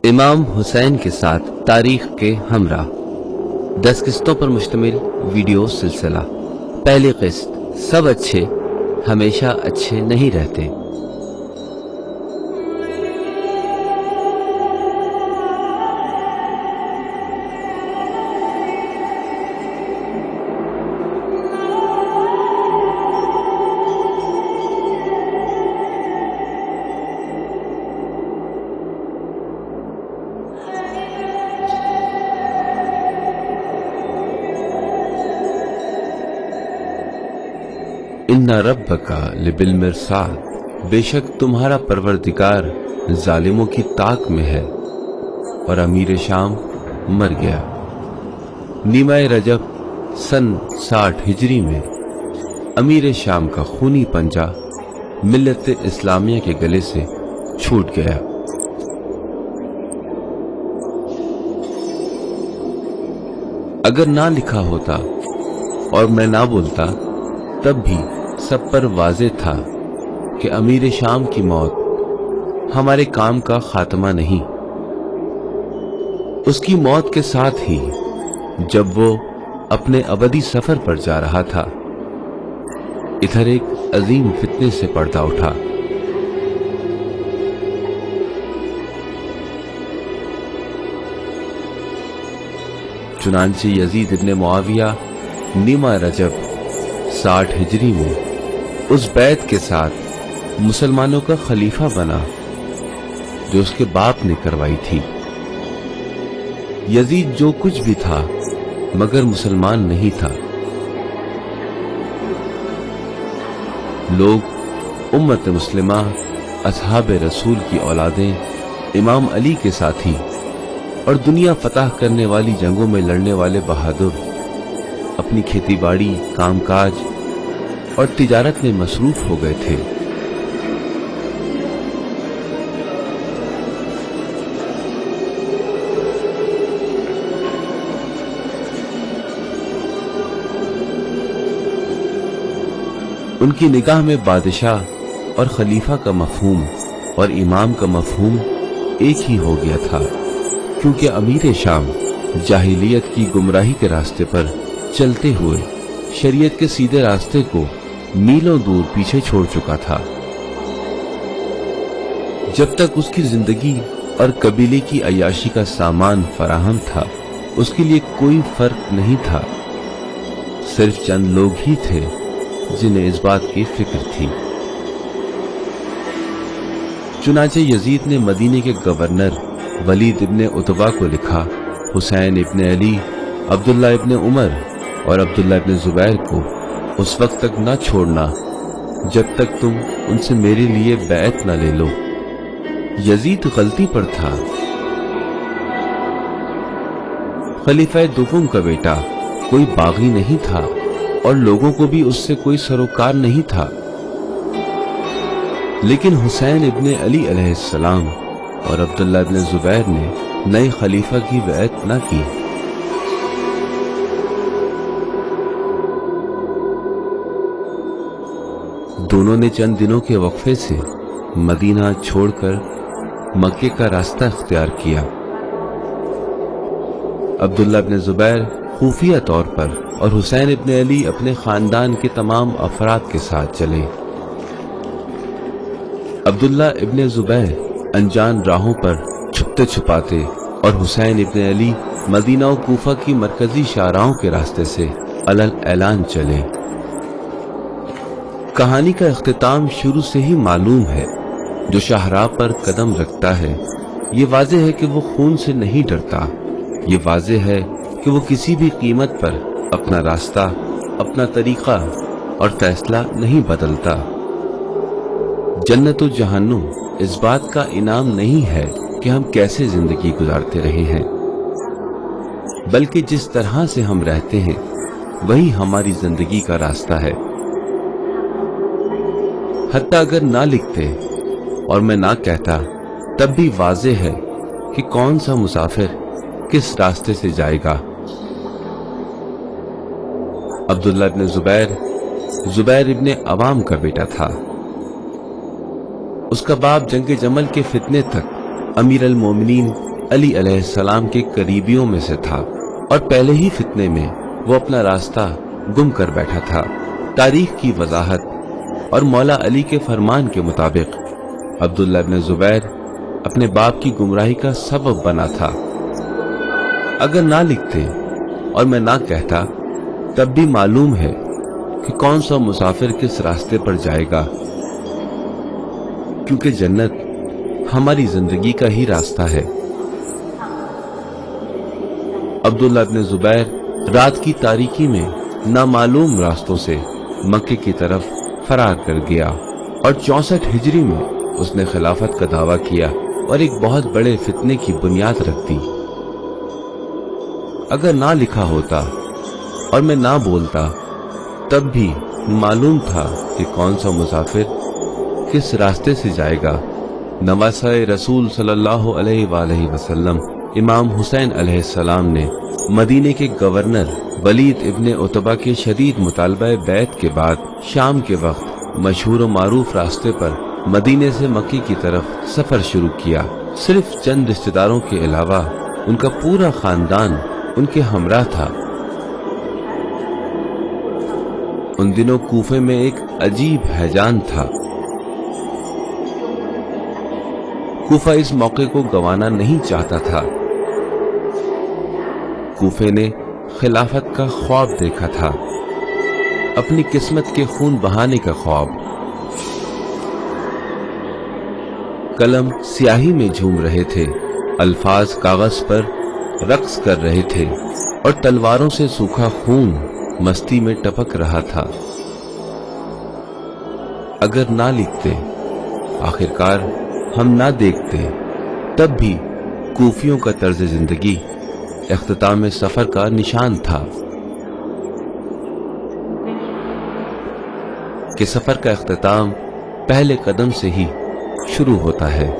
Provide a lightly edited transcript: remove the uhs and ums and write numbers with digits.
امام حسین کے ساتھ تاریخ کے ہمراہ 10 قسطوں پر مشتمل ویڈیو سلسلہ۔ پہلی قسط، سب اچھے ہمیشہ اچھے نہیں رہتے۔ ان ربک لبالمرصاد، بے شک تمہارا پروردگار ظالموں کی طاق میں ہے۔ اور امیر شام مر گیا۔ نیمہ رجب سن 60 ہجری میں امیر شام کا خونی پنجہ ملت اسلامیہ کے گلے سے چھوٹ گیا۔ اگر نہ لکھا ہوتا اور میں نہ بولتا تب بھی سب پر واضح تھا کہ امیر شام کی موت ہمارے کام کا خاتمہ نہیں۔ اس کی موت کے ساتھ ہی جب وہ اپنے ابدی سفر پر جا رہا تھا، ادھر ایک عظیم فتنے سے پردہ اٹھا۔ چنانچہ یزید ابن معاویہ نیمہ رجب 60 ہجری میں اس بیعت کے ساتھ مسلمانوں کا خلیفہ بنا جو اس کے باپ نے کروائی تھی۔ یزید جو کچھ بھی تھا مگر مسلمان نہیں تھا۔ لوگ امت مسلمہ، اصحاب رسول کی اولادیں، امام علی کے ساتھی اور دنیا فتح کرنے والی جنگوں میں لڑنے والے بہادر اپنی کھیتی باڑی، کام کاج اور تجارت میں مصروف ہو گئے تھے۔ ان کی نگاہ میں بادشاہ اور خلیفہ کا مفہوم اور امام کا مفہوم ایک ہی ہو گیا تھا، کیونکہ امیر شام جاہلیت کی گمراہی کے راستے پر چلتے ہوئے شریعت کے سیدھے راستے کو میلوں دور پیچھے چھوڑ چکا تھا۔ جب تک اس کی زندگی اور قبیلے کی عیاشی کا سامان فراہم تھا، اس کے لیے کوئی فرق نہیں تھا۔ صرف چند لوگ ہی تھے جنہیں اس بات کی فکر تھی۔ چنانچہ یزید نے مدینے کے گورنر ولید ابن عتبہ کو لکھا، حسین ابن علی، عبداللہ ابن عمر اور عبداللہ ابن زبیر کو اس وقت تک نہ چھوڑنا جب تک تم ان سے میرے لیے بیعت نہ لے لو۔ یزید غلطی پر تھا۔ خلیفہ دوم کا بیٹا کوئی باغی نہیں تھا اور لوگوں کو بھی اس سے کوئی سروکار نہیں تھا، لیکن حسین ابن علی علیہ السلام اور عبداللہ ابن زبیر نے نئے خلیفہ کی بیعت نہ کی۔ دونوں نے چند دنوں کے وقفے سے مدینہ چھوڑ کر مکے کا راستہ اختیار کیا۔ عبداللہ ابن زبیر خفیہ طور پر اور حسین ابن علی اپنے خاندان کے تمام افراد کے ساتھ چلے۔ عبداللہ ابن زبیر انجان راہوں پر چھپتے چھپاتے اور حسین ابن علی مدینہ و کوفہ کی مرکزی شاہراہوں کے راستے سے علل اعلان چلے۔ کہانی کا اختتام شروع سے ہی معلوم ہے۔ جو شاہراہ پر قدم رکھتا ہے یہ واضح ہے کہ وہ خون سے نہیں ڈرتا، یہ واضح ہے کہ وہ کسی بھی قیمت پر اپنا راستہ، اپنا طریقہ اور فیصلہ نہیں بدلتا۔ جنت و جہنم اس بات کا انعام نہیں ہے کہ ہم کیسے زندگی گزارتے رہے ہیں، بلکہ جس طرح سے ہم رہتے ہیں وہی ہماری زندگی کا راستہ ہے۔ حتیٰ اگر نہ لکھتے اور میں نہ کہتا تب بھی واضح ہے کہ کون سا مسافر کس راستے سے جائے گا۔ عبداللہ ابن زبیر زبیر ابن عوام کا بیٹا تھا۔ اس کا باپ جنگ جمل کے فتنے تک امیر المومنین علی علیہ السلام کے قریبیوں میں سے تھا اور پہلے ہی فتنے میں وہ اپنا راستہ گم کر بیٹھا تھا۔ تاریخ کی وضاحت اور مولا علی کے فرمان کے مطابق عبداللہ ابن زبیر اپنے باپ کی گمراہی کا سبب بنا تھا۔ اگر نہ لکھتے اور میں نہ کہتا تب بھی معلوم ہے کہ کون سا مسافر کس راستے پر جائے گا، کیونکہ جنت ہماری زندگی کا ہی راستہ ہے۔ عبداللہ ابن زبیر رات کی تاریکی میں نامعلوم راستوں سے مکے کی طرف فرار کر گیا اور 64 ہجری میں اس نے خلافت کا دعویٰ کیا اور ایک بہت بڑے فتنے کی بنیاد رکھ دی۔ اگر نہ لکھا ہوتا اور میں نہ بولتا تب بھی معلوم تھا کہ کون سا مسافر کس راستے سے جائے گا۔ نواسہ رسول صلی اللہ علیہ وآلہ وسلم امام حسین علیہ السلام نے مدینے کے گورنر ولید ابن عتبہ کے شدید مطالبہ بیعت کے بعد شام کے وقت مشہور و معروف راستے پر مدینے سے مکے کی طرف سفر شروع کیا۔ صرف چند رشتہ داروں کے علاوہ ان کا پورا خاندان ان کے ہمراہ تھا۔ ان دنوں کوفے میں ایک عجیب ہیجان تھا۔ کوفہ اس موقع کو گنوانا نہیں چاہتا تھا۔ کوفے نے خلافت کا خواب دیکھا تھا، اپنی قسمت کے خون بہانے کا خواب۔ قلم سیاہی میں جھوم رہے تھے، الفاظ کاغذ پر رقص کر رہے تھے اور تلواروں سے سوکھا خون مستی میں ٹپک رہا تھا۔ اگر نہ لکھتے، آخرکار ہم نہ دیکھتے، تب بھی کوفیوں کا طرز زندگی اختتام سفر کا نشان تھا کہ سفر کا اختتام پہلے قدم سے ہی شروع ہوتا ہے۔